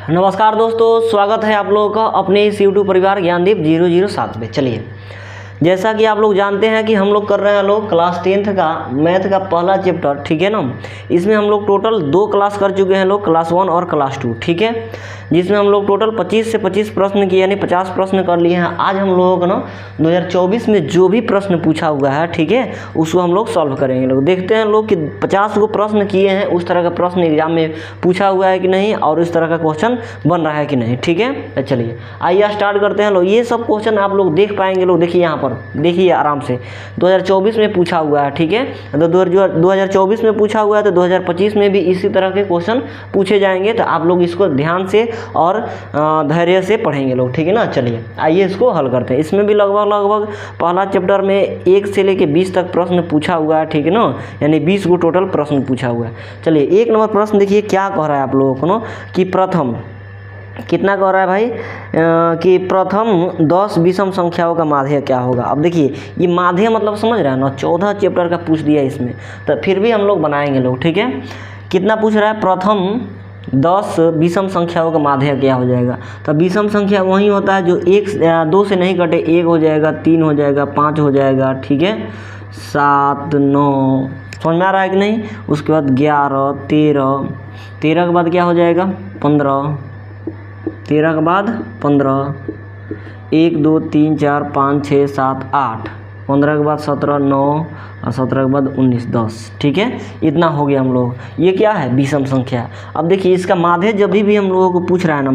नमस्कार दोस्तों, स्वागत है आप लोगों का अपने इस यूट्यूब परिवार ज्ञानदीप 007 में। चलिए, जैसा कि आप लोग जानते हैं कि हम लोग कर रहे हैं लोग क्लास 10th का मैथ का पहला चैप्टर, ठीक है ना। इसमें हम लोग टोटल 2 क्लास कर चुके हैं लोग, क्लास 1 और क्लास 2, ठीक है, जिसमें हम लोग टोटल 25 से 25 प्रश्न किए, यानी 50 प्रश्न कर लिए हैं। आज हम लोगों को ना 2024 में जो भी प्रश्न पूछा हुआ है, ठीक है, उसको हम लोग सॉल्व करेंगे। लोग देखते हैं लोग कि 50 को प्रश्न किए हैं, उस तरह का प्रश्न एग्जाम में पूछा हुआ है कि नहीं, और इस तरह का क्वेश्चन बन रहा है कि नहीं, ठीक है। तो चलिए आइए स्टार्ट करते हैं लोग। ये सब क्वेश्चन आप लोग देख पाएंगे लोग, देखिए यहाँ पर देखिए आराम से 2024 में पूछा हुआ है, ठीक है। तो 2024 में पूछा हुआ है तो 2025 में भी इसी तरह के क्वेश्चन पूछे जाएंगे। तो आप लोग इसको ध्यान से और धैर्य से पढ़ेंगे लोग, ठीक है ना। चलिए आइए इसको हल करते हैं। इसमें भी लगभग पहला चैप्टर में 1 से लेकर 20 तक प्रश्न पूछा हुआ है, ठीक है ना, यानी 20 को टोटल प्रश्न पूछा हुआ है। चलिए 1 नंबर प्रश्न देखिए क्या कह रहा है आप लोगों को ना, कि प्रथम कितना कह रहा है भाई, कि प्रथम 10 विषम संख्याओं का माध्य क्या होगा। अब देखिए ये माध्य मतलब समझ रहे हैं ना, 14 चैप्टर का पूछ दिया इसमें, तो फिर भी हम लोग बनाएंगे लोग, ठीक है। कितना पूछ रहा है, प्रथम 10 विषम संख्याओं का माध्य क्या हो जाएगा। तो विषम संख्या वही होता है जो 2 से नहीं कटे, 1 हो जाएगा, 3 हो जाएगा, 5 हो जाएगा, ठीक है, 7, 9, समझ में आ रहा है कि नहीं। उसके बाद 11, 13 के बाद क्या हो जाएगा, 15, 13 के बाद 15, 1 2 3 4 5 6 7 8, 15 के बाद 17, 9 और 17 के बाद 19, 10, ठीक है। इतना हो गया हम लोग। ये क्या है, विषम संख्या। अब देखिए इसका माध्य जब भी हम लोगों को पूछ रहा है ना,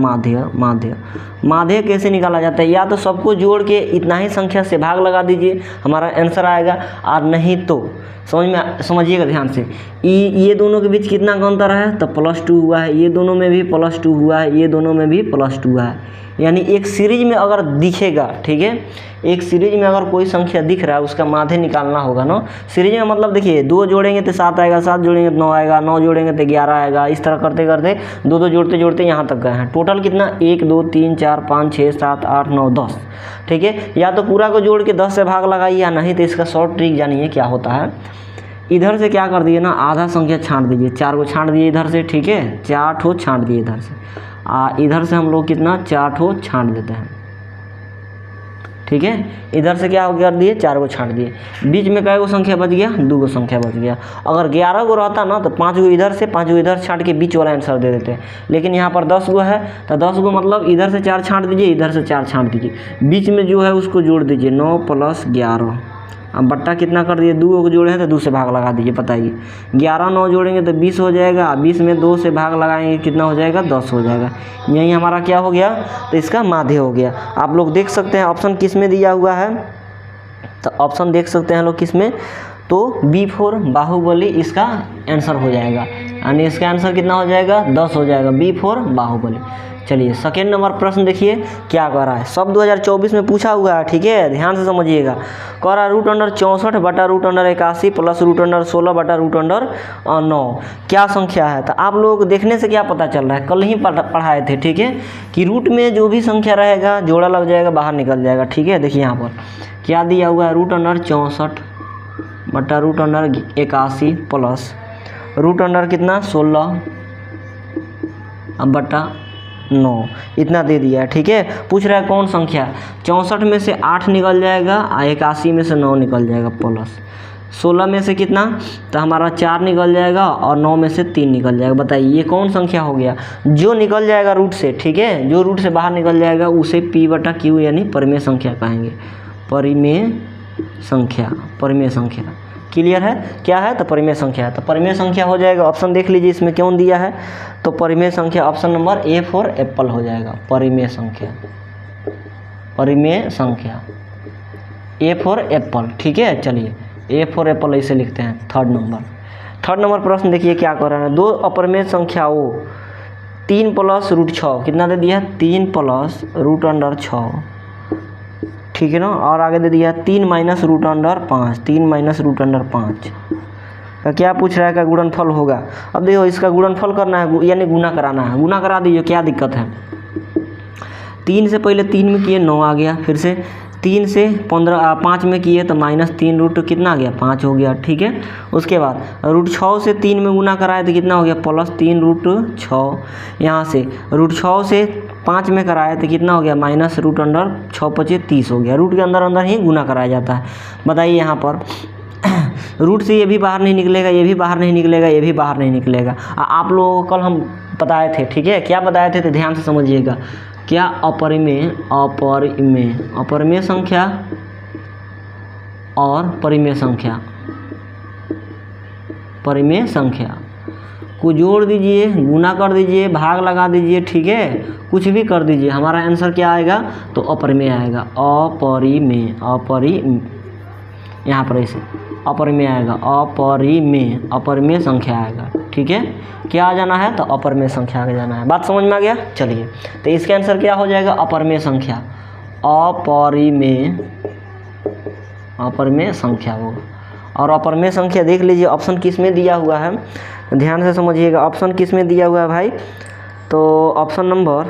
माध्य कैसे निकाला जाता है। या तो सबको जोड़ के इतना ही संख्या से भाग लगा दीजिए, हमारा आंसर आएगा, और नहीं तो समझिएगा ध्यान से, ये दोनों के बीच कितना का अंतर है, तो +2 हुआ है। ये दोनों में भी +2 हुआ है, ये दोनों में भी +2 हुआ है। यानी एक सीरीज में अगर दिखेगा, ठीक है, एक सीरीज में अगर कोई संख्या दिख रहा है उसका माध्य निकालना होगा ना। सीरीज में मतलब देखिए 2 जोड़ेंगे तो 7 आएगा, 7 जोड़ेंगे तो 9 आएगा, 9 जोड़ेंगे तो 11 आएगा। इस तरह करते करते 2 जोड़ते जोड़ते यहाँ तक गए हैं। टोटल कितना, 1 2 3 4 5 6 7 8 9 10, ठीक है। या तो पूरा को जोड़ के 10 से भाग लगाइए, या नहीं तो इसका शॉर्ट ट्रिक जानिए क्या होता है। इधर से क्या कर दिए ना, आधा संख्या छांट दीजिए, 4 को छांट दिए इधर से, ठीक है, 4 ठो छांट दिए इधर से, इधर से हम लोग कितना 4 ठो छांट देते हैं, ठीक है। इधर से क्या कर दिए, 4 को छांट दिए। बीच में कै गो संख्या बच गया, 2 गो संख्या बच गया। अगर 11 गो रहता ना तो 5 गो इधर से 5 गो इधर छांट के बीच वाला आंसर दे देते हैं। लेकिन यहाँ पर 10 गो है, तो 10 गो मतलब इधर से 4 छांट दीजिए, इधर से 4 छांट दीजिए, बीच में जो है उसको जोड़ दीजिए, 9 + 11। अब बट्टा कितना कर दिए, 2 को जोड़े हैं तो 2 से भाग लगा दीजिए, बताइए 11 9 जोड़ेंगे तो 20 हो जाएगा, 20 में 2 से भाग लगाएंगे कितना हो जाएगा, 10 हो जाएगा। यही हमारा क्या हो गया, तो इसका माध्य हो गया। आप लोग देख सकते हैं ऑप्शन किस में दिया हुआ है, तो ऑप्शन देख सकते हैं लोग किस में, तो B4 बाहुबली इसका आंसर हो जाएगा, यानी इसका आंसर कितना हो जाएगा, 10 हो जाएगा, B4 बाहुबली। चलिए सेकेंड नंबर प्रश्न देखिए क्या कह रहा है, सब 2024 में पूछा हुआ है, ठीक है, ध्यान से समझिएगा। कह रहा है √64 बटा √81 प्लस √16 बटा √9 क्या संख्या है। तो आप लोग देखने से क्या पता चल रहा है, कल ही पढ़ाए थे, ठीक है, कि रूट में जो भी संख्या रहेगा जोड़ा लग जाएगा, बाहर निकल जाएगा, ठीक है। देखिए यहाँ पर क्या दिया हुआ है, √64 बटा √81 प्लस √ कितना 16 अब बटा 9, इतना दे दिया है, ठीक है। पूछ रहा है कौन संख्या, 64 में से 8 निकल जाएगा, 81 में से 9 निकल जाएगा, प्लस 16 में से कितना, तो हमारा 4 निकल जाएगा, और 9 में से 3 निकल जाएगा। बताइए ये कौन संख्या हो गया, जो निकल जाएगा रूट से, ठीक है, जो रूट से बाहर निकल जाएगा उसे P/Q यानी परिमेय संख्या कहेंगे, परिमेय संख्या। क्लियर है क्या है, तो परिमेय संख्या है, तो परिमेय संख्या हो जाएगा। ऑप्शन देख लीजिए इसमें क्यों दिया है, तो परिमेय संख्या option number A for Apple हो जाएगा, परिमेय संख्या A फॉर एप्पल, ठीक है। चलिए A फॉर एप्पल ऐसे लिखते हैं। थर्ड नंबर प्रश्न देखिए क्या कर रहा है, 2 अपरिमेय संख्याओं 3 + √6 कितना दे दिया, 3 + √6, ठीक है ना, और आगे दे दिया 3 - √5, 3 - √5 का क्या पूछ रहा है, का गुणनफल होगा। अब देखो इसका गुणनफल करना है, यानी गुना कराना है, गुना करा दीजिए, क्या दिक्कत है। 3 से पहले 3 में किए 9 आ गया, फिर से 3 से 5 में किए तो -3 रूट कितना आ गया 5 हो गया, ठीक है। उसके बाद √6 से 3 में गुना कराए तो कितना हो गया +3 √6। यहाँ से √6 से 5 में कराए तो कितना हो गया -√6 × 30 हो गया। रूट के अंदर अंदर ही गुना कराया जाता है। बताइए यहाँ पर रूट से ये भी बाहर नहीं निकलेगा, ये भी बाहर नहीं निकलेगा, ये भी बाहर नहीं निकलेगा। आप लोगों को कल हम बताए थे, ठीक है। क्या बताए थे तो ध्यान से समझिएगा। क्या अपरिमेय संख्या और परिमेय संख्या, परिमेय संख्या को जोड़ दीजिए, गुना कर दीजिए, भाग लगा दीजिए, ठीक है, कुछ भी कर दीजिए, हमारा आंसर क्या आएगा तो अपरिमेय आएगा। यहाँ पर ऐसे अपरिमेय आएगा, अपरिमेय संख्या आएगा, ठीक है। क्या आ जाना है तो अपरिमेय संख्या आ जाना है। बात समझ में आ गया। चलिए तो इसका आंसर क्या हो जाएगा अपरिमेय संख्या, अपरिमेय संख्या होगा। और अपरिमेय संख्या देख लीजिए ऑप्शन किस में दिया हुआ है, ध्यान से समझिएगा। ऑप्शन किस में दिया हुआ है भाई, तो ऑप्शन नंबर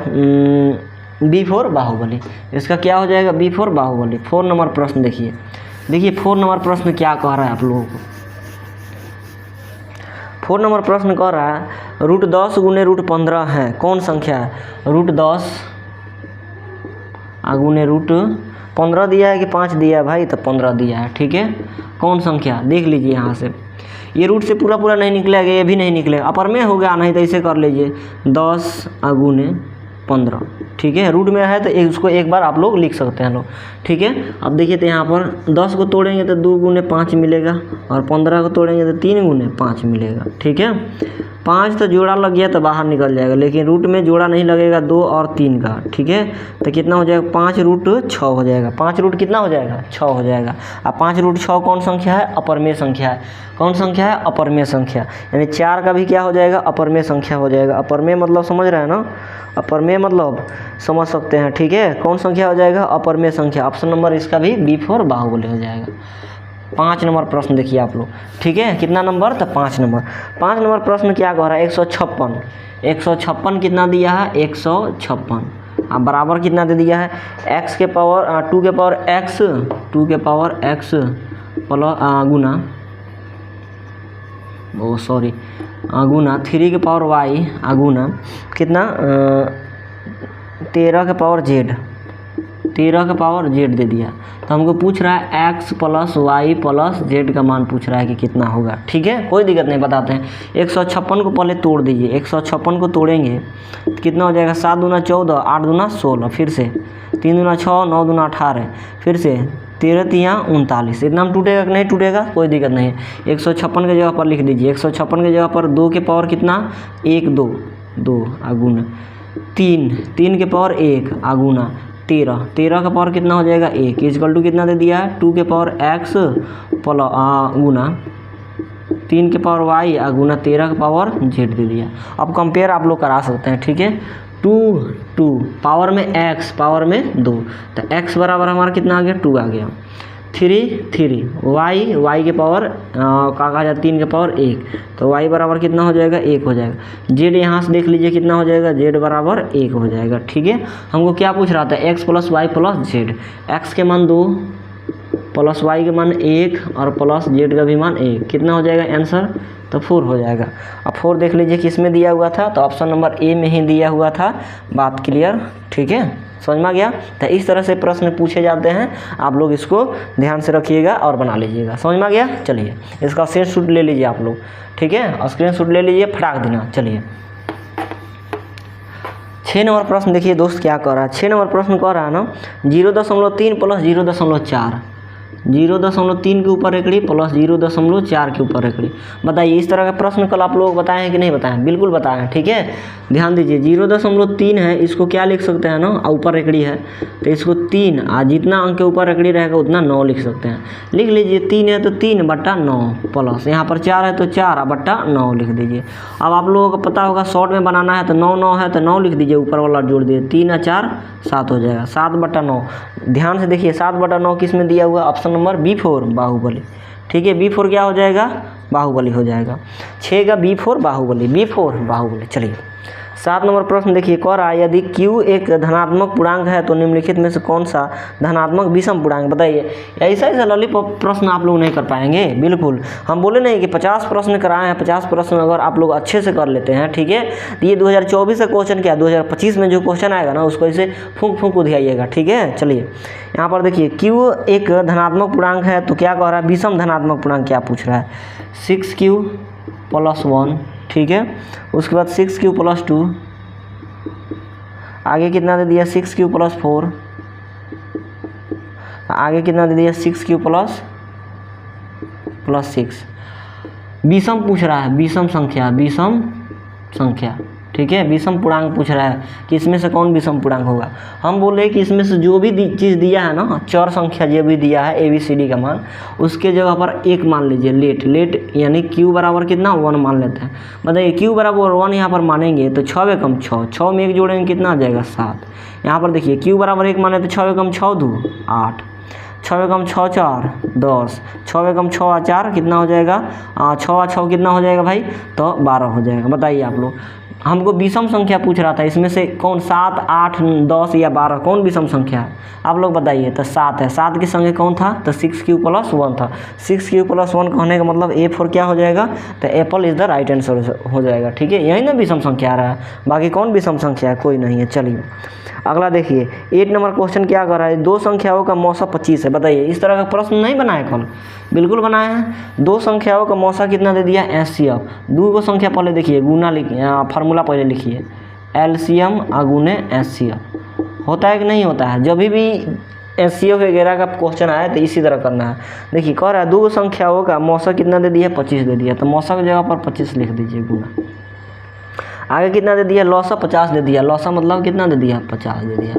B4 बाहुबली। इसका क्या हो जाएगा B4 बाहुबली। 4 नंबर प्रश्न देखिए 4 नंबर प्रश्न क्या कह रहा है आप लोगों को। 4 नंबर प्रश्न कह रहा है √10 गुने √15 है, कौन संख्या है। √10 गुने √15 दिया है कि 5 दिया है भाई, तो 15 दिया है, ठीक है। कौन संख्या देख लीजिए। यहाँ से ये रूट से पूरा नहीं निकलेगा, ये भी नहीं निकलेगा, अपरिमेय हो गया। नहीं तो इसे कर लीजिए 10 गुने 15, ठीक है। रूट में है तो उसको एक बार आप लोग लिख सकते हैं लोग, ठीक है। अब देखिए तो यहाँ पर 10 को तोड़ेंगे तो 2 गुने 5 मिलेगा, और 15 को तोड़ेंगे तो 3 गुने 5 मिलेगा, ठीक है। 5 तो जोड़ा लग गया तो बाहर निकल जाएगा, लेकिन रूट में जोड़ा नहीं लगेगा 2 और 3 का, ठीक है। तो कितना हो जाएगा 5 √6 हो जाएगा। 5 रूट कितना हो जाएगा 6 हो जाएगा। अब 5 √6 कौन संख्या है अपरिमेय संख्या है। कौन संख्या है अपरिमेय संख्या, यानी 4 का भी क्या हो जाएगा अपरिमेय संख्या हो जाएगा। अपरिमेय मतलब समझ रहे हैं ना, अपरिमेय मतलब समझ सकते हैं, ठीक है। कौन संख्या हो जाएगा अपरिमेय संख्या। ऑप्शन नंबर इसका भी B4 बाहुबली हो जाएगा। 5 नंबर प्रश्न देखिए आप लोग, ठीक है। कितना नंबर तो 5 नंबर। 5 नंबर प्रश्न क्या कह रहा है 156 कितना दिया है 156। अब बराबर कितना दे दिया है x के पावर 2 के पावर x प्लस गुना 3 के पावर y गुना कितना 13 के पावर z दे दिया। तो हमको पूछ रहा है x + y + z का मान पूछ रहा है कि कितना होगा, ठीक है। कोई दिक्कत नहीं, बताते हैं। 156 को पहले तोड़ दीजिए। 156 को तोड़ेंगे तो कितना हो जाएगा 7 दूना 14, 8 दूना 16, फिर से 3 दूना 6, 9 दूना 18, फिर से 13 तिया 39। इतना में टूटेगा कि नहीं टूटेगा, कोई दिक्कत नहीं है। 156 के जगह पर लिख दीजिए। 156 के जगह पर 2 के पावर कितना 1 2 गुना 3 के पावर 1 गुना 13 का पावर कितना हो जाएगा 1 = कितना दे दिया है 2 के पावर x प्लस गुना 3 के पावर y गुना 13 का पावर z दे दिया। अब कंपेयर आप लोग करा सकते हैं, ठीक है। 2 पावर में x पावर में 2, तो x बराबर हमारा कितना आ गया 2 आ गया। 3 y के पावर कहा जाए 3 के पावर 1, तो y बराबर कितना हो जाएगा 1 हो जाएगा। z यहाँ से देख लीजिए कितना हो जाएगा z बराबर 1 हो जाएगा, ठीक है। हमको क्या पूछ रहा था x + y + z। x के मान 2 प्लस y के मान 1 और प्लस z का भी मान 1, कितना हो जाएगा आंसर तो 4 हो जाएगा। अब 4 देख लीजिए किस में दिया हुआ था, तो ऑप्शन नंबर A में ही दिया हुआ था। बात क्लियर, ठीक है, समझ में आ गया। तो इस तरह से प्रश्न पूछे जाते हैं, आप लोग इसको ध्यान से रखिएगा और बना लीजिएगा। समझ में आ गया। चलिए इसका स्क्रीनशॉट ले लीजिए आप लोग, ठीक है, और स्क्रीनशॉट ले लीजिए, फटाक देना। चलिए 6 नंबर प्रश्न देखिए दोस्त क्या कह रहा है। 6 नंबर प्रश्न कह रहा है ना 0.3 + 0.4, 0.3 के ऊपर एकड़ी प्लस 0.4 के ऊपर एकड़ी। बताइए इस तरह का प्रश्न कल आप लोग बताए हैं कि नहीं बताएं, बिल्कुल बताएं, ठीक है। ध्यान दीजिए 0.3 है, इसको क्या लिख सकते हैं ना, ऊपर एकड़ी है तो इसको 3, जितना अंक के ऊपर एकड़ी रहेगा उतना 9 लिख सकते हैं। लिख लीजिए 3 है तो 3/9 प्लस यहाँ पर 4 है तो 4/9 लिख दीजिए। अब आप लोगों को पता होगा शॉर्ट में बनाना है तो 9 है तो 9 लिख दीजिए, ऊपर वाला जोड़ दीजिए, 3 और 4 7 हो जाएगा, 7/9। ध्यान से देखिए 7/9 किस में दिया हुआ, ऑप्शन नंबर B4 बाहुबली, ठीक है। B4 क्या हो जाएगा बाहुबली हो जाएगा। 6 का B4 बाहुबली, B4 बाहुबली। चलिए 7 नंबर प्रश्न देखिए, कह रहा है यदि q एक धनात्मक पूर्णांक है तो निम्नलिखित में से कौन सा धनात्मक विषम पूर्णांक, बताइए। ऐसा लॉलीपॉप प्रश्न आप लोग नहीं कर पाएंगे, बिल्कुल। हम बोले नहीं कि 50 प्रश्न कराए हैं, 50 प्रश्न अगर आप लोग अच्छे से कर लेते हैं, ठीक है, तो ये 2024 का क्वेश्चन क्या, 2025 में जो क्वेश्चन आएगा ना उसको ऐसे फूंक फूंक उधियाइएगा, ठीक है। चलिए यहाँ पर देखिए, q एक धनात्मक पूर्णांक है तो क्या कह रहा है, विषम धनात्मक पूर्णांक क्या पूछ रहा है, 6q + 1, ठीक है। उसके बाद 6q + 2, आगे कितना दे दिया, 6q + 4, आगे कितना दे दिया, 6q + 6। विषम पूछ रहा है, विषम संख्या, ठीक है, विषम पूर्णांक पूछ रहा है कि इसमें से कौन विषम पूर्णांक होगा। हम बोले कि इसमें से जो भी चीज़ दिया है ना, चर संख्या जो भी दिया है ABCD का मान, उसके जगह पर 1 मान लीजिए, लेट यानी q बराबर कितना, 1 मान लेते हैं। बताइए q बराबर 1 यहाँ पर मानेंगे तो 6 × 6, 6 में 1 जोड़ेंगे कितना आ जाएगा, 7। यहाँ पर देखिए q बराबर 1 माने तो 6 × 6 2 8, 6 × 6 4 10, 6 × 6 4 कितना हो जाएगा, 6 6 कितना हो जाएगा भाई, तो 12 हो जाएगा। बताइए आप लोग, हमको विषम संख्या पूछ रहा था, इसमें से कौन 7 8 10 या 12 कौन विषम संख्या है, आप लोग बताइए। तो 7 है, 7 के संगे कौन था, तो 6q + 1 था। 6q + 1 कहने का मतलब A4 क्या हो जाएगा, तो Apple is the right answer हो जाएगा, ठीक है। यही ना विषम संख्या आ रहा है, बाकी कौन विषम संख्या है, कोई नहीं है। चलिए अगला देखिए, 8 नंबर क्वेश्चन क्या कर रहा है, 2 संख्याओं का मौसा 25 है। बताइए, इस तरह का प्रश्न नहीं बनाया कल, बिल्कुल बनाया है। 2 संख्याओं का मौसा कितना दे दिया, HCF। 2 को संख्या पहले देखिए, गुना लिखिए, फार्मूला पहले लिखिए, LCM × HCF। होता है कि नहीं होता है, जब भी HCF वगैरह का क्वेश्चन आया तो इसी तरह करना है। देखिए कह रहा है 2 संख्याओं का मौसा कितना दे दिया, 25 दे दिया, तो मौसा की जगह पर 25 लिख दीजिए गुना। आगे कितना दे दिया, लौसा 50 दे दिया, लौसा मतलब कितना दे दिया, 50 दे दिया।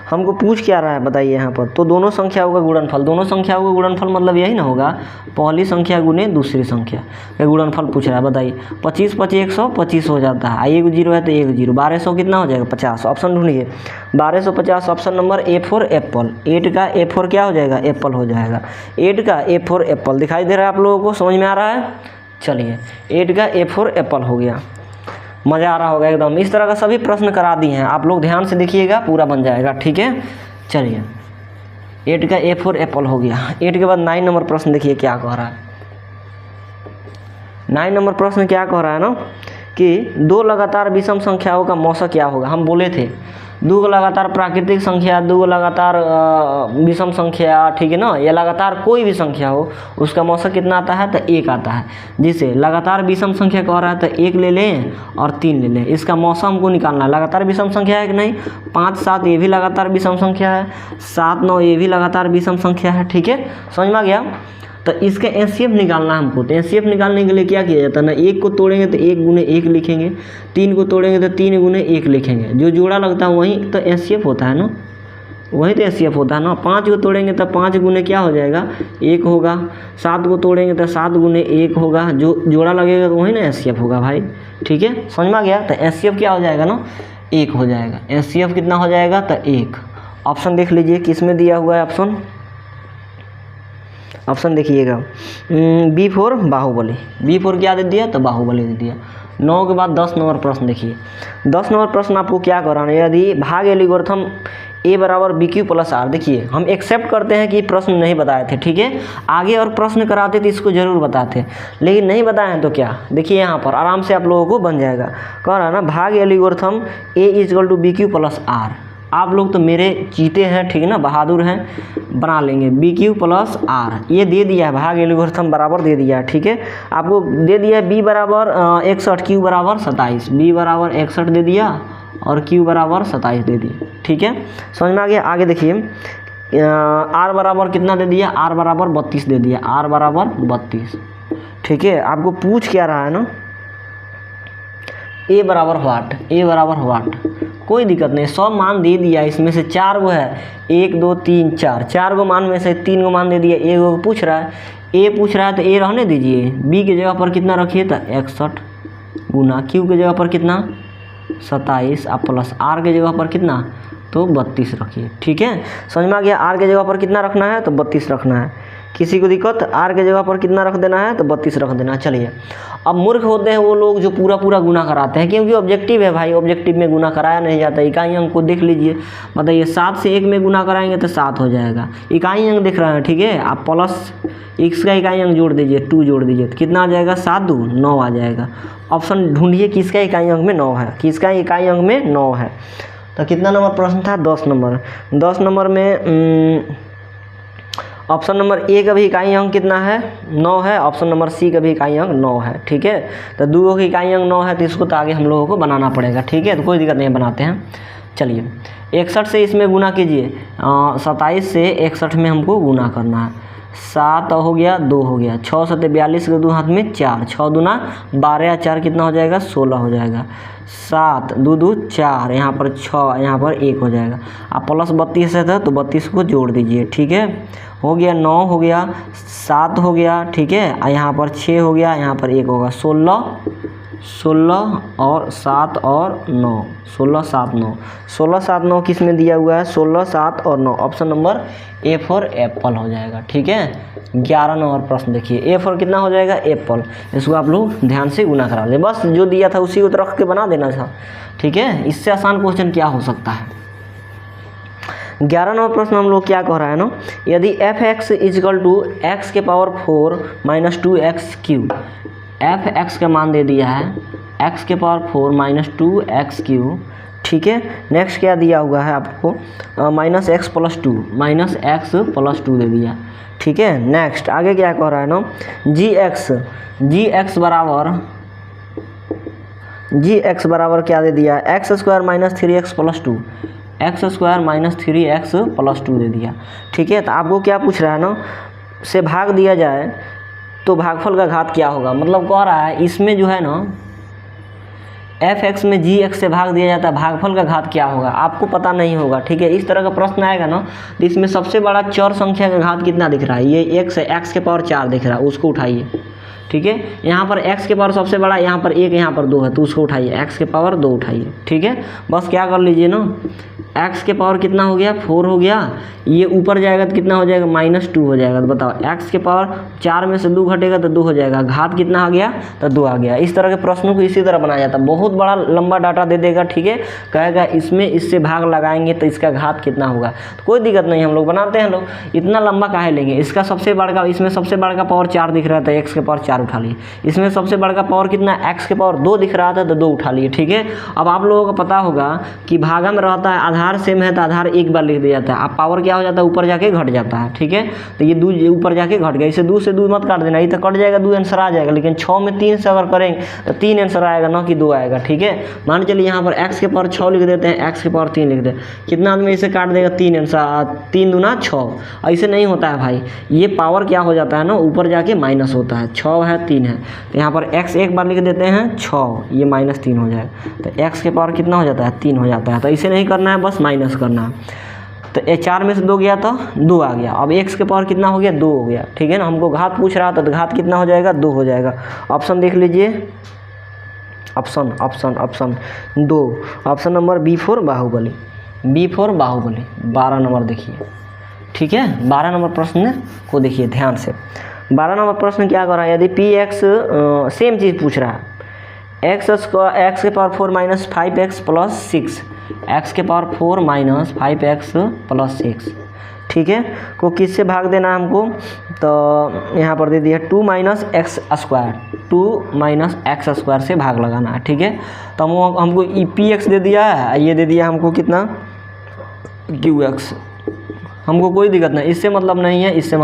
हमको पूछ क्या रहा है, बताइए यहाँ पर, तो दोनों संख्याओं का गुणनफल, दोनों संख्याओं का गुणनफल मतलब यही ना होगा, पहली संख्या गुने दूसरी संख्या का गुणनफल पूछ रहा है। बताइए 25 × 5 = 125 हो जाता है, 1 0 है तो 1 0, 1200 कितना हो जाएगा, 50। ऑप्शन ढूंढिए, 1250 ऑप्शन नंबर A4 एप्पल। 8 का A4 क्या हो जाएगा, एप्पल हो जाएगा। 8 का A4 एप्पल दिखाई दे रहा है आप लोगों को, समझ में आ रहा है। चलिए 8 का A4 एप्पल हो गया, मज़ा आ रहा होगा एकदम। इस तरह का सभी प्रश्न करा दिए हैं, आप लोग ध्यान से देखिएगा, पूरा बन जाएगा, ठीक है। चलिए 8 का A4 एप्पल हो गया। 8 के बाद 9 नंबर प्रश्न देखिए क्या कह रहा है। 9 नंबर प्रश्न क्या कह रहा है ना, कि 2 लगातार विषम संख्याओं का मौसा क्या होगा। हम बोले थे 2 लगातार प्राकृतिक संख्या, 2 लगातार विषम संख्या, ठीक है ना, या लगातार कोई भी संख्या हो उसका मौसा कितना आता है, तो 1 आता है। जिसे लगातार विषम संख्या कह रहा है तो 1 ले लें और 3 ले लें, इसका मौसा हमको निकालना है। लगातार विषम संख्या है कि नहीं, 5 7 ये भी लगातार विषम संख्या है, 7 9 ये भी लगातार विषम संख्या है, ठीक है, समझ में आ गया। तो इसका HCF निकालना है हमको। तो HCF निकालने के लिए क्या किया जाता है ना, 1 को तोड़ेंगे तो 1 × 1 लिखेंगे, 3 को तोड़ेंगे तो 3 × 1 लिखेंगे, जो जोड़ा लगता है वही तो HCF होता है ना, वही तो HCF होता है ना। 5 को तोड़ेंगे तो 5 × क्या हो जाएगा, 1 होगा। 7 को तोड़ेंगे तो 7 × 1 होगा, जो जोड़ा लगेगा तो वही ना HCF होगा भाई, ठीक है, समझ में आ गया। तो HCF क्या हो जाएगा ना, 1 हो जाएगा। HCF कितना हो जाएगा, तो 1। ऑप्शन देख लीजिए किस में दिया हुआ है ऑप्शन, ऑप्शन देखिएगा, B4 बाहुबली। B4 क्या दे दिया, तो बाहुबली दे दिया। 9 के बाद 10 नंबर प्रश्न देखिए। 10 नंबर प्रश्न आपको क्या कराना है, यदि भाग एल्गोरिथम A = BQ + R। देखिए हम एक्सेप्ट करते हैं कि प्रश्न नहीं बताए थे, ठीक है, आगे और प्रश्न कराते तो इसको ज़रूर बताते, लेकिन नहीं बताए हैं तो क्या, देखिए यहाँ पर आराम से आप लोगों को बन जाएगा। कह रहा है ना, भाग एल्गोरिथम A = BQ + R। आप लोग तो मेरे चीते हैं, ठीक है ना, बहादुर हैं, बना लेंगे। BQ + R ये दे दिया है, भाग एल्गोरिथम बराबर दे दिया है, ठीक है, आपको दे दिया है B = 61, Q = 27, B = 61 दे दिया और Q = 27 दे दिया, ठीक है, समझ में आ गया। आगे देखिए R बराबर कितना दे दिया, R = 32 दे दिया, R = 32, ठीक है। आपको पूछ क्या रहा है ना, A = व्हाट, A = व्हाट, कोई दिक्कत नहीं, 100 मान दे दिया, इसमें से 4 गो है, 1 2 3 4, 4 गो मान में से 3 गो मान दे दिया, 1 गो पूछ रहा है, A पूछ रहा है तो A रहने दीजिए। B की जगह पर कितना रखिए, तो 61 गुना, Q की जगह पर कितना 27, आप प्लस R की जगह पर कितना, तो 32 रखिए, ठीक है, समझ में आ गया। R की जगह पर कितना रखना है, तो 32 रखना है। किसी को दिक्कत, आर के जगह पर कितना रख देना है, तो 32 रख देना। चलिए, अब मूर्ख होते हैं वो लोग जो पूरा पूरा गुना कराते हैं, क्योंकि ऑब्जेक्टिव है भाई, ऑब्जेक्टिव में गुना कराया नहीं जाता। इकाई अंक को देख लीजिए, बताइए 7 से 1 में गुना कराएंगे तो 7 हो जाएगा। इकाई अंक दिख रहा है, ठीक है। आप प्लस x का इकाई अंक जोड़ दीजिए, 2 जोड़ दीजिए तो कितना आ जाएगा, 7 2 9 आ जाएगा। ऑप्शन ढूंढिए किसका इकाई अंक में 9 है, किसका इकाई अंक में 9 है। तो कितना नंबर प्रश्न था, 10 नंबर। 10 नंबर में ऑप्शन नंबर ए का भी इकाई अंक कितना है, 9 है। ऑप्शन नंबर सी का भी इकाई अंक 9 है, ठीक है। तो दो की इकाई अंक 9 है, तो इसको तो आगे हम लोगों को बनाना पड़ेगा, ठीक है। तो कोई दिक्कत नहीं, बनाते हैं। चलिए, 61 से इसमें गुना कीजिए, 27 से 61 में हमको गुना करना है। 7 हो गया, 2 हो गया, 6 7 42 के 2 हाथ में 4, 6 दूना 12, 4 कितना हो जाएगा, 16 हो जाएगा। 7 2 2 4, यहाँ पर 6, यहाँ पर 1 हो जाएगा। आप प्लस 32 है तो 32 को जोड़ दीजिए, ठीक है। हो गया 9 हो गया, 7 हो गया, ठीक है। यहाँ पर 6 हो गया, यहाँ पर 1 होगा। 16 और 7 और 9, 16 7 9, 16 7 9 किस में दिया हुआ है, 16 7 और 9। Option number A for Apple हो जाएगा, ठीक है। 11 नंबर प्रश्न देखिए, ए फॉर कितना हो जाएगा, एप्पल। इसको आप लोग ध्यान से गुना करा ले, बस जो दिया था उसी को रख के बना देना था, ठीक है। इससे आसान क्वेश्चन क्या हो सकता है। 11 नंबर प्रश्न हम लोग क्या कह रहा है ना, यदि F X equal to X के power 4 minus 2x³ F X का मान दे दिया है x के पावर 4 माइनस 2x³, ठीक है। नेक्स्ट क्या दिया हुआ है आपको, माइनस x प्लस 2 दे दिया, ठीक है। नेक्स्ट आगे क्या कह रहा है ना, जी एक्स बराबर क्या दे दिया, x² minus 3x plus 2, x² minus 3x plus 2 दे दिया, ठीक है। तो आपको क्या पूछ रहा है ना, से भाग दिया जाए तो भागफल का घात क्या होगा। मतलब कह रहा है इसमें जो है ना, एफ एक्स में जी एक्स से भाग दिया जाता है, भागफल का घात क्या होगा आपको पता नहीं होगा, ठीक है। इस तरह का प्रश्न आएगा ना, तो इसमें सबसे बड़ा चर संख्या का घात कितना दिख रहा है, ये एक्स के पावर 4 दिख रहा है, उसको उठाइए, ठीक है। यहाँ पर x के पावर सबसे बड़ा, यहाँ पर 1, यहाँ पर 2 है, तो उसको उठाइए, x के पावर 2 उठाइए, ठीक है। बस क्या कर लीजिए ना, x के पावर कितना हो गया, 4 हो गया, ये ऊपर जाएगा तो कितना हो जाएगा, -2 हो जाएगा। तो बताओ x के पावर 4 में से 2 घटेगा तो 2 हो जाएगा, घात कितना आ गया, तो 2 आ गया। इस तरह के प्रश्नों को इसी तरह बनाया जाता है, बहुत बड़ा लंबा डाटा दे देगा, ठीक है। कहेगा इसमें इससे भाग लगाएंगे तो इसका घात कितना होगा, तो कोई दिक्कत नहीं, हम लोग बनाते हैं। लोग इतना लंबा काहे लेंगे, इसका सबसे बड़का, इसमें सबसे बड़का पावर 4 दिख रहा था, x के पावर 4 उठा लिए। इसमें सबसे बड़का पावर कितना, x के पावर 2 दिख रहा था, तो 2 उठा लिए, ठीक है। अब आप लोगों को पता होगा कि भागा में रहता है, आधार सेम है तो आधार एक बार लिख दिया जाता है, अब पावर क्या हो जाता है, ऊपर जाके घट जाता है, ठीक है। तो ये 2 ऊपर जाके घट गया, इसे 2 से 2 मत काट देना, ये तो कट जाएगा, 2 आंसर आ जाएगा। लेकिन 6 में 3 से अगर करेंगे तो 3 आंसर आएगा, ना कि 2 आएगा, ठीक है। मान चलिए यहाँ पर x के पावर 6 लिख देते हैं, x के पावर 3 लिख देते हैं, कितना आदमी इसे काट देगा, 3 आंसर, 3 दूना 6। ऐसे नहीं होता है भाई, ये पावर क्या हो जाता है ना, ऊपर जाके माइनस होता है, 6 है 3 है, तो यहाँ पर x एक बार लिख देते हैं 6, ये -3 हो जाएगा, तो x के पावर कितना हो जाता है, 3 हो जाता है। तो इसे नहीं करना है, बस माइनस करना है। तो 4 में से 2 गया तो 2 आ गया। अब x के पावर कितना हो गया, 2 हो गया, ठीक है ना। हमको घात पूछ रहा था, तो घात कितना हो जाएगा, 2 हो जाएगा। ऑप्शन देख लीजिए, option 2, option number B for Baahubali, 12 number देखिए, ठीक है। 12 नंबर प्रश्न को देखिए ध्यान से। 12 नंबर प्रश्न क्या कर रहा है, यदि पी एक्स, सेम चीज़ पूछ रहा है, x के power 4 minus 5x plus 6, x के पावर 4 माइनस 5x प्लस 6, ठीक है, को किससे भाग देना है हमको, तो यहाँ पर दे दिया 2 माइनस एक्स स्क्वायर से भाग लगाना है, ठीक है। तो हमको पी एक्स दे दिया है, ये दे दिया हमको कितना, क्यू एक्स। हमको कोई दिक्कत नहीं, इससे मतलब नहीं है, इससे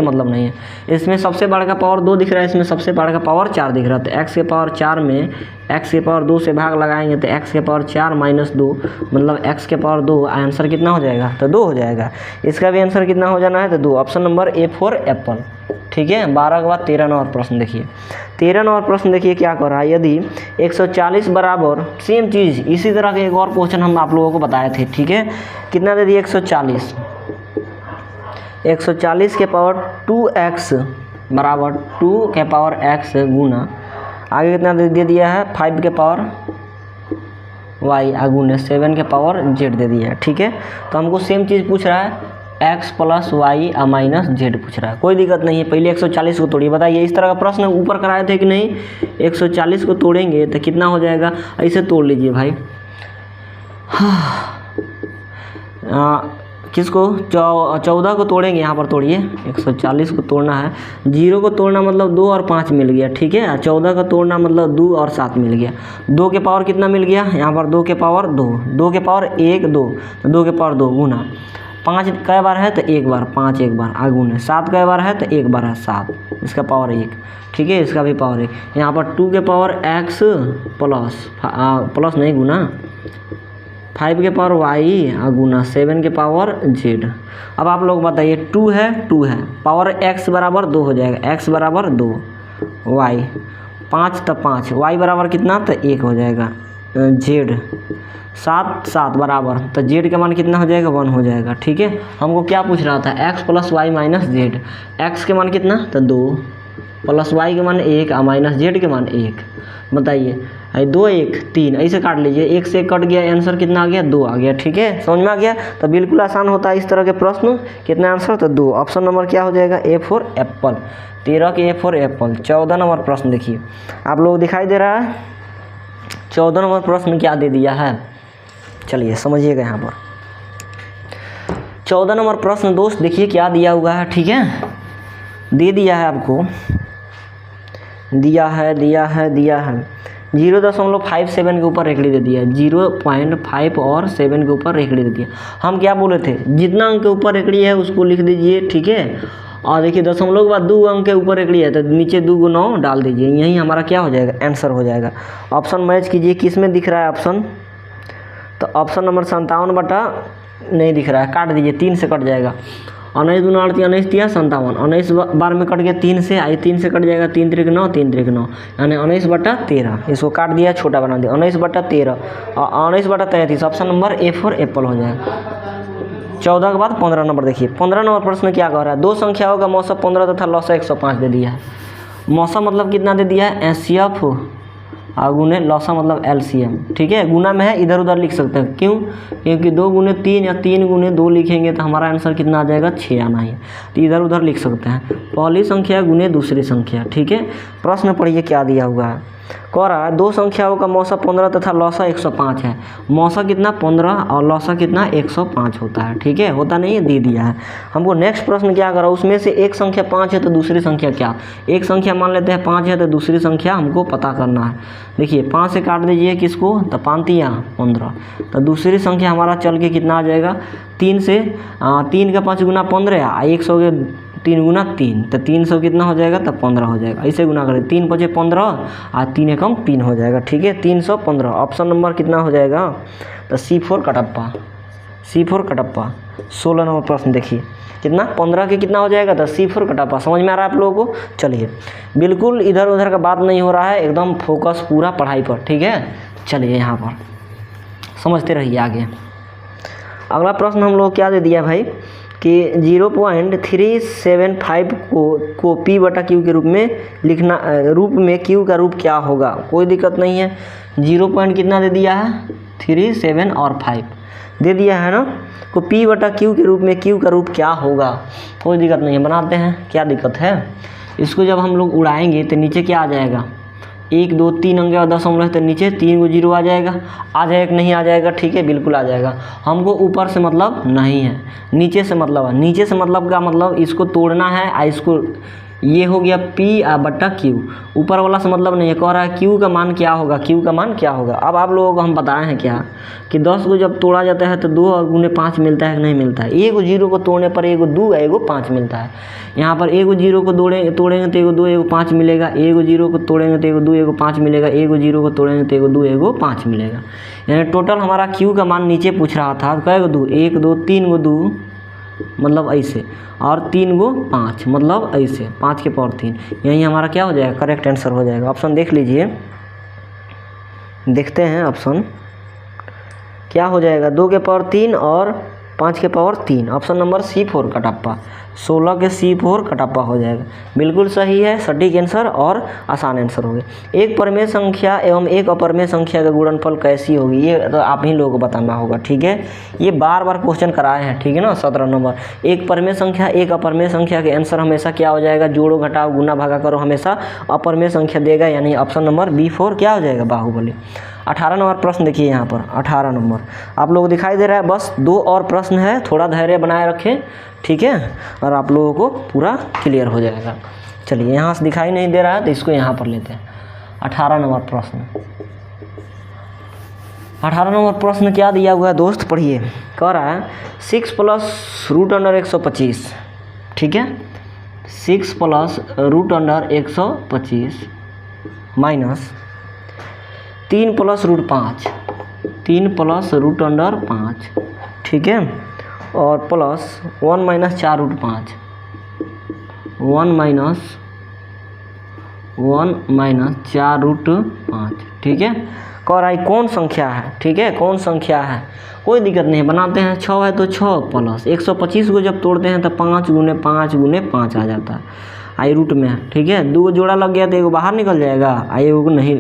मतलब नहीं है। इसमें सबसे बड़ा का पावर 2 दिख रहा है, इसमें सबसे बड़ा का पावर 4 दिख रहा है। तो x के पावर 4 में x के पावर 2 से भाग लगाएंगे तो x के पावर 4 माइनस 2, मतलब x के पावर 2, आंसर कितना हो जाएगा, तो 2 हो जाएगा। इसका भी आंसर कितना हो जाना है, तो 2। Option number A for Apple, ठीक है। 12 के बाद 13 नंबर प्रश्न देखिए। 13 नंबर प्रश्न देखिए क्या कर रहा है, यदि 140 बराबर, सेम चीज़, इसी तरह के एक और क्वेश्चन हम आप लोगों को बताए थे, ठीक है। कितना दे दिया, 140 के पावर 2x बराबर 2 के पावर x गुना, आगे कितना दे दिया है, 5 के पावर y गुना 7 के पावर z दे दिया है, ठीक है। तो हमको सेम चीज़ पूछ रहा है, x plus y minus z पूछ रहा है। कोई दिक्कत नहीं है, पहले 140 को तोड़िए। बताइए इस तरह का प्रश्न ऊपर कराए थे कि नहीं? 140 को तोड़ेंगे तो कितना हो जाएगा, ऐसे तोड़ लीजिए भाई। किसको 14 को तोड़ेंगे, यहाँ पर तोड़िए। 140 को तोड़ना है, 0 को तोड़ना मतलब 2 और 5 मिल गया, ठीक है। 14 का तोड़ना मतलब 2 और 7 मिल गया। 2 के पावर कितना मिल गया, यहाँ पर 2 के पावर 2, 2 के पावर 1 2, तो 2 के पावर 2 गुना 5 कई बार है तो एक बार, 5 एक बार आगुने। 7 कई बार है तो एक बार है 7, इसका पावर 1, ठीक है। इसका भी पावर 1। यहाँ पर 2 के पावर x प्लस नहीं गुना 5 के पावर y गुना 7 के पावर z। अब आप लोग बताइए 2 है पावर x बराबर 2 हो जाएगा, x बराबर 2, y 5 तो 5, y बराबर कितना तो 1 हो जाएगा, z 7 बराबर तो z का मान कितना हो जाएगा 1 हो जाएगा, ठीक है। हमको क्या पूछ रहा था, x plus y minus z. x के मान कितना तो 2 प्लस y के मान 1 माइनस जेड के मान 1। बताइए 2 1 3 ऐसे काट लीजिए, 1 से कट गया, आंसर कितना आ गया 2 आ गया, ठीक है। समझ में आ गया? तो बिल्कुल आसान होता है इस तरह के प्रश्न। कितना आंसर तो 2। ऑप्शन नंबर क्या हो जाएगा, ए फॉर एप्पल। 13 के ए फॉर एप्पल। 14 नंबर प्रश्न देखिए, आप लोग दिखाई दे रहा है 14 नंबर प्रश्न क्या दे दिया है, चलिए समझिएगा। यहाँ पर 14 नंबर प्रश्न दोस्त देखिए क्या दिया हुआ है, ठीक है। दे दिया है आपको, दिया है 0.57 के ऊपर रेखड़ी दे दिया है, 0.5 और 7 के ऊपर रेखड़ी दे दिया। हम क्या बोले थे, जितना अंक के ऊपर रेखड़ी है उसको लिख दीजिए, ठीक है। और देखिए दशमलव के बाद 2 अंक के ऊपर रेखड़ी है तो नीचे 2 को 9 डाल दीजिए, यही हमारा क्या हो जाएगा, आंसर हो जाएगा। ऑप्शन मैच कीजिए, किस में दिख रहा है ऑप्शन, तो ऑप्शन नंबर 57 बटा नहीं दिख रहा है, काट दीजिए, 3 से कट जाएगा। 19 दूना 38 19 दिया 57, 19 बार में कट गया 3 से, आई 3 से कट जाएगा, 3 3 9 3 3 9, यानी 19 बटा 13। इसको काट दिया, छोटा बना दिया, 19 बटा 13 और 19 बटा 33। Option number A for Apple हो जाएगा। 14 के बाद 15 नंबर देखिए। 15 नंबर प्रश्न क्या कह रहा है, 2 संख्याओं का मौसा 15 तथा लौसा 105 दे दिया है। मौसा मतलब कितना दे दिया है, एचसीएफ और गुने लौसा मतलब एलसीएम, ठीक है। गुना में है, इधर उधर लिख सकते हैं, क्यों, क्योंकि 2 गुने 3 या 3 गुने 2 लिखेंगे तो हमारा आंसर कितना आ जाएगा 6 आना है, तो इधर उधर लिख सकते हैं। पहली संख्या गुने दूसरी संख्या, ठीक है। प्रश्न पढ़िए क्या दिया हुआ है, कह रहा है 2 संख्याओं का मौसा 15 तथा लौसा 105 है। मौसा कितना 15 और लौसा कितना 105 होता है, ठीक है। होता नहीं है, दे दिया है हमको। नेक्स्ट प्रश्न क्या करा, उसमें से एक संख्या 5 है तो दूसरी संख्या क्या। एक संख्या मान लेते हैं 5 है तो दूसरी संख्या हमको पता करना है। देखिए 5 से काट दीजिए किसको, तो 5 यहाँ 15, तो दूसरी संख्या हमारा चल के कितना आ जाएगा 3 से 3 का 5 गुना 15, 100 के 3 गुना 3, तो 300 कितना हो जाएगा, तो 15 हो जाएगा। ऐसे गुना करें, 3 5 15 और 3 एकम 3 हो जाएगा, ठीक है। 315। ऑप्शन नंबर कितना हो जाएगा, तो C4 Kattappa, C4 Kattappa. 16 number प्रश्न देखिए, कितना 15 के कितना हो जाएगा, तो C4 कटप्पा। समझ में आ रहा है आप लोगों को? चलिए बिल्कुल इधर उधर का बात नहीं हो रहा है, एकदम फोकस पूरा पढ़ाई पर, ठीक है। चलिए यहाँ पर समझते रहिए आगे। अगला प्रश्न हम लोग क्या दे दिया भाई कि 0.375 को P बटा Q के रूप में लिखना, रूप में Q का रूप क्या होगा। कोई दिक्कत नहीं है। 0 पॉइंट कितना दे दिया है 3 7 और 5 दे दिया है ना, को P बटा Q के रूप में Q का रूप क्या होगा। कोई दिक्कत नहीं है, बनाते हैं, क्या दिक्कत है। इसको जब हम लोग उड़ाएंगे तो नीचे क्या आ जाएगा, 1 2 3 अंक और दशमलव तो नीचे 3 को 0 आ जाएगा कि नहीं आ जाएगा, ठीक है बिल्कुल आ जाएगा। हमको ऊपर से मतलब नहीं है, नीचे से मतलब है। नीचे से मतलब का मतलब इसको तोड़ना है, इसको ये हो गया P बटा Q। ऊपर वाला से मतलब नहीं है, कह रहा है Q का मान क्या होगा, Q का मान क्या होगा। अब आप लोगों को हम बताए हैं क्या कि 10 को जब तोड़ा जाता है तो 2 और गुने 5 मिलता है कि नहीं मिलता है। 1 0 को तोड़ने पर 1 2 1 5 मिलता है। यहाँ पर 1 0 को तोड़ेंगे तो 1 2 1 5 मिलेगा, 1 0 को तोड़ेंगे तो 1 2 1 5 मिलेगा, 1 0 को तोड़ेंगे तो 1 2 1 5 मिलेगा। यानी टोटल हमारा Q का मान नीचे पूछ रहा था, कै गो 2 1 2 3 गो 2 मतलब ऐसे, और 3 गो 5 मतलब ऐसे, 5 के पावर 3। यही हमारा क्या हो जाएगा, करेक्ट आंसर हो जाएगा। ऑप्शन देख लीजिए, देखते हैं ऑप्शन क्या हो जाएगा, 2 के पावर 3 और 5 के power 3। Option number C4 Kattappa. 16 के C4 कटप्पा हो जाएगा। बिल्कुल सही है, सटीक आंसर और आसान आंसर हो गया। एक परिमेय संख्या एवं एक अपरिमेय संख्या का गुणनफल कैसी होगी, ये तो आप ही लोगों को बताना होगा। ठीक है, ये बार बार क्वेश्चन कराए हैं। ठीक है ना, 17 नंबर। एक परिमेय संख्या एक अपरिमेय संख्या के आंसर हमेशा क्या हो जाएगा, जोड़ो घटाओ गुना भागा करो, हमेशा अपरिमेय संख्या देगा, यानी ऑप्शन नंबर B4 क्या हो जाएगा, बाहुबली। 18 नंबर प्रश्न देखिए यहाँ पर। 18 नंबर आप लोगों को दिखाई दे रहा है, बस 2 और प्रश्न है, थोड़ा धैर्य बनाए रखें। ठीक है, और आप लोगों को पूरा क्लियर हो जाएगा। चलिए, यहाँ से दिखाई नहीं दे रहा है तो इसको यहाँ पर लेते हैं। 18 नंबर प्रश्न। 18 नंबर प्रश्न क्या दिया हुआ है दोस्त, पढ़िए। कह रहा है 6 + √125। ठीक है, 6 + √125 माइनस 3 + √5, 3 + √5। ठीक है, और प्लस 1 - 4√5, 1 - 4√5। ठीक है, कह रहा है कौन संख्या है। ठीक है, कौन संख्या है, कोई दिक्कत नहीं, बनाते हैं। 6 है तो 6 प्लस 125 को जब तोड़ते हैं तो 5 × 5 × 5 आ जाता है, आई रूट में है। ठीक है, 2 जोड़ा लग गया तो एगो बाहर निकल जाएगा, आई एगो नहीं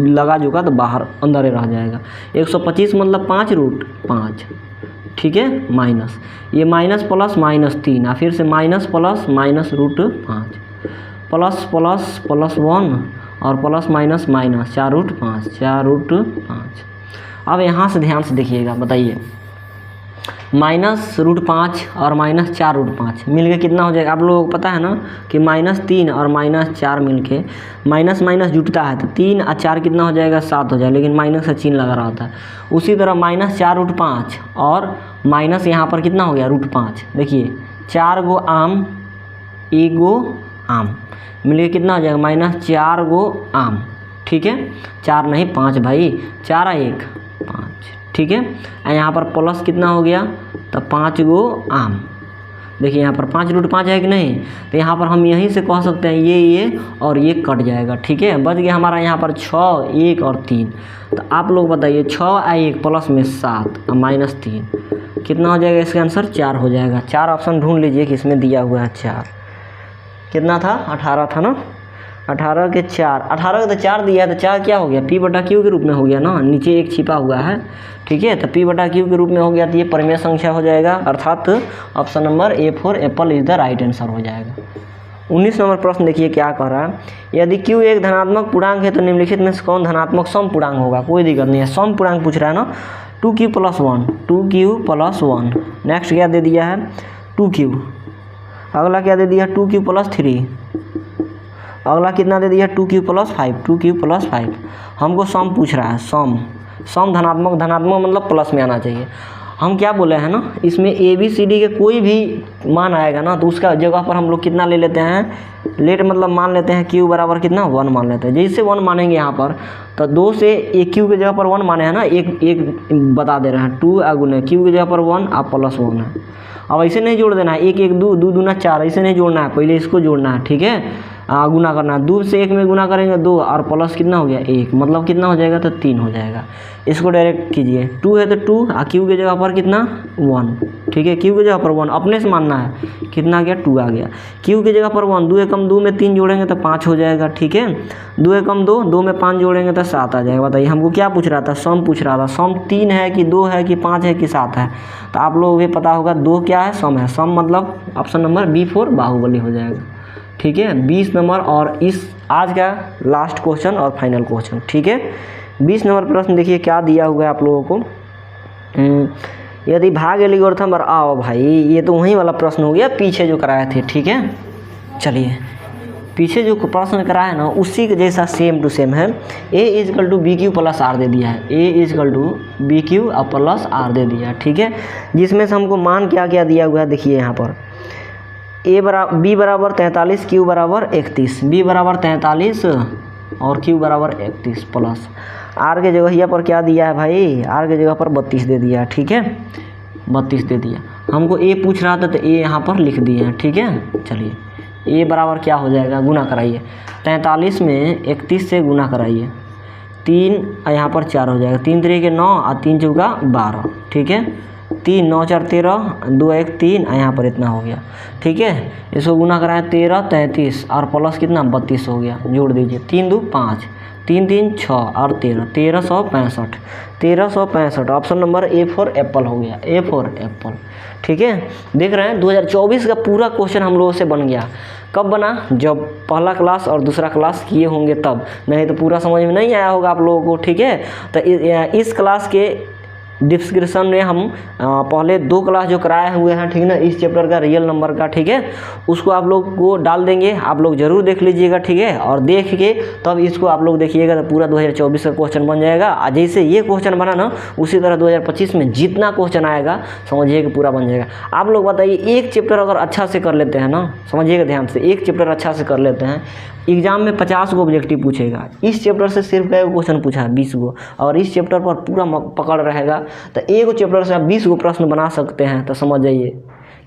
लगा जोगा तो बाहर अंदर ही रह जाएगा। 125 मतलब 5√5। ठीक है, माइनस ये माइनस प्लस -3, और फिर से minus plus -√5 plus plus plus 1 और प्लस माइनस माइनस 4√5, 4√5। अब यहाँ से ध्यान से देखिएगा, बताइए। -√5 और -4√5 मिलके कितना हो जाएगा, आप लोगों को पता है ना कि -3 और -4 मिलके माइनस माइनस जुटता है तो 3 और 4 कितना हो जाएगा, 7 हो जाएगा, लेकिन माइनस का चिन्ह लगा रहा होता है। उसी तरह -4√5 और माइनस यहाँ पर कितना हो गया, √5। देखिए 4 गो आम, 1 गो आम मिलके कितना हो जाएगा, -4 गो आम। ठीक है, 4 नहीं 5 भाई, 4 और 1 5। ठीक है, यहाँ पर प्लस कितना हो गया, तो 5 गो आम। देखिए यहाँ पर 5√5 है कि नहीं, तो यहाँ पर हम यहीं से कह सकते हैं ये और ये कट जाएगा। ठीक है, बच गया हमारा यहाँ पर 6, 1 और 3। तो आप लोग बताइए 6 और 1 प्लस में 7 और -3 कितना हो जाएगा, इसका आंसर 4 हो जाएगा। 4 ऑप्शन ढूंढ लीजिए कि इसमें दिया हुआ है 4। कितना था, 18 था ना, 18 के 4, 18 का तो 4 दिया है, तो 4 क्या हो गया, P/Q के रूप में हो गया ना, नीचे 1 छिपा हुआ है। ठीक है, तो P/Q के रूप में हो गया, तो ये परिमेय संख्या हो जाएगा, अर्थात option number A4 Apple is the right answer हो जाएगा। 19 नंबर प्रश्न देखिए क्या कह रहा है, यदि Q एक धनात्मक पूर्णांक है तो निम्नलिखित में से कौन धनात्मक सम पूर्णांक होगा। कोई दिक्कत नहीं है, सम पूर्णांक पूछ रहा है ना। 2Q + 1, 2Q + 1। नेक्स्ट क्या दे दिया है, 2Q। अगला क्या दे दिया, 2Q + 3। अगला कितना दे दिया, 2Q + 5, 2Q + 5। हमको सम पूछ रहा है, सम धनात्मक, धनात्मक मतलब प्लस में आना चाहिए। हम क्या बोले हैं ना, इसमें ABCD के कोई भी मान आएगा ना तो उसका जगह पर हम लोग कितना ले लेते हैं, लेट मतलब मान लेते हैं Q बराबर कितना, 1 मान लेते हैं। जैसे 1 मानेंगे यहाँ पर तो 2 से एक Q की जगह पर 1 माने हैं ना, एक बता दे रहे हैं, 2 गुने Q की जगह पर 1 और प्लस 1 है। अब ऐसे नहीं जोड़ देना है, 1 1 2 2 दूना 4, ऐसे नहीं जोड़ना है, पहले इसको जोड़ना है। ठीक है, गुना करना है, 2 से 1 में गुना करेंगे 2 और प्लस कितना हो गया 1, मतलब कितना हो जाएगा, तो 3 हो जाएगा। इसको डायरेक्ट कीजिए, 2 है तो 2 और Q की जगह पर कितना 1। ठीक है, Q की जगह पर 1 अपने से मानना है, कितना आ गया 2 आ गया। Q की जगह पर 1, 2 एकम 2 में 3 जोड़ेंगे तो 5 हो जाएगा। ठीक है, 2 एकम 2, 2 में 5 जोड़ेंगे तो 7 आ जाएगा। बताइए हमको क्या पूछ रहा था, सम पूछ रहा था। सम 3 है कि 2 है कि 5 है कि 7 है, तो आप लोगों को भी पता होगा 2 क्या है, सम है। सम मतलब ऑप्शन नंबर B4 बाहुबली हो जाएगा। ठीक है, 20 नंबर और इस आज का लास्ट क्वेश्चन और फाइनल क्वेश्चन। ठीक है, 20 नंबर प्रश्न देखिए क्या दिया हुआ है आप लोगों को। यदि भाग एल्गोरिथम और आओ भाई, ये तो वही वाला प्रश्न हो गया पीछे जो कराए थे। ठीक है, चलिए पीछे जो प्रश्न कराया ना उसी के जैसा सेम टू सेम है। A = BQ + R दे दिया है, A = BQ + R दे दिया है। ठीक है, जिसमें से हमको मान क्या क्या दिया हुआ है, देखिए यहाँ पर B = 43, Q = 31, B = 43 और Q = 31 प्लस R के जगह पर क्या दिया है भाई, R के जगह पर 32 दे दिया। ठीक है, 32 दे दिया। हमको A पूछ रहा था तो A यहाँ पर लिख दिए हैं। ठीक है, चलिए A बराबर क्या हो जाएगा, गुना कराइए, 43 में 31 से गुना कराइए, 3 यहाँ पर 4 हो जाएगा, 3 3 के 9 और 3 चौका 12। ठीक है, 3 9 4 13, 2 1 3, यहाँ पर इतना हो गया। ठीक है, इसको गुना कराएं 13 33 और प्लस कितना 32 हो गया। जोड़ दीजिए 3 2 5, 3 3 6 और 13, 1365। 1365 option number A for Apple हो गया, ए फॉर एप्पल। ठीक है, देख रहे हैं 2024 का पूरा क्वेश्चन हम लोगों से बन गया। कब बना? जब पहला क्लास और दूसरा क्लास किए होंगे तब, नहीं तो पूरा समझ में नहीं आया होगा आप लोगों को। ठीक है, तो इस क्लास के डिस्क्रिप्शन में हम पहले 2 क्लास जो कराए हुए हैं, ठीक है ना, इस चैप्टर का रियल नंबर का, ठीक है, उसको आप लोग को डाल देंगे। आप लोग ज़रूर देख लीजिएगा। ठीक है, और देख के तब इसको आप लोग देखिएगा तो पूरा 2024 का क्वेश्चन बन जाएगा। जैसे ये क्वेश्चन बना ना, उसी तरह 2025 में जितना क्वेश्चन आएगा समझिए कि पूरा बन जाएगा। आप लोग बताइए, एक चैप्टर अगर अच्छा से कर लेते हैं ना, समझिएगा ध्यान से, एक चैप्टर अच्छा से कर लेते हैं, एग्जाम में 50 गो ऑब्जेक्टिव पूछेगा। इस चैप्टर से सिर्फ कई क्वेश्चन पूछा है? 20 गो। और इस चैप्टर पर पूरा पकड़ रहेगा तो एक चैप्टर से आप 20 गो प्रश्न बना सकते हैं। तो समझ जाइए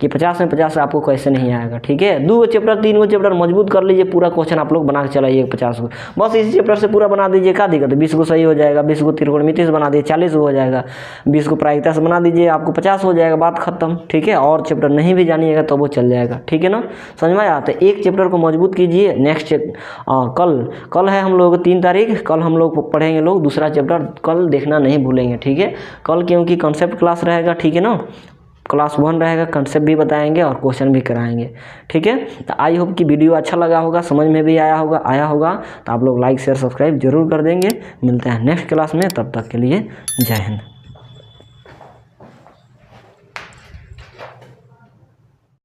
कि 50 में 50 आपको कैसे नहीं आएगा। ठीक है, 2 गो चैप्टर 3 गो चैप्टर मजबूत कर लीजिए, पूरा क्वेश्चन आप लोग बना के चलाइए 50 गो। बस इसी चैप्टर से पूरा बना दीजिए, क्या दिक्कत है? 20 गो सही हो जाएगा, 20 गो त्रिकोणमिति से बना दीजिए, 40 गो हो जाएगा, 20 गो प्रायिकता से बना दीजिए, आपको 50 हो जाएगा, बात खत्म। ठीक है, और चैप्टर नहीं भी जानिएगा तो वो चल जाएगा। ठीक है ना, समझ में आया? तो एक चैप्टर को मजबूत कीजिए। नेक्स्ट कल है हम लोग 3 तारीख, कल हम लोग पढ़ेंगे लोग दूसरा चैप्टर। कल देखना नहीं भूलेंगे। ठीक है, कल क्योंकि कॉन्सेप्ट क्लास रहेगा। ठीक है ना, क्लास 1 रहेगा, कंसेप्ट भी बताएंगे और क्वेश्चन भी कराएंगे। ठीक है, तो आई होप कि वीडियो अच्छा लगा होगा, समझ में भी आया होगा। तो आप लोग लाइक शेयर सब्सक्राइब जरूर कर देंगे। मिलते हैं नेक्स्ट क्लास में, तब तक के लिए जय हिंद।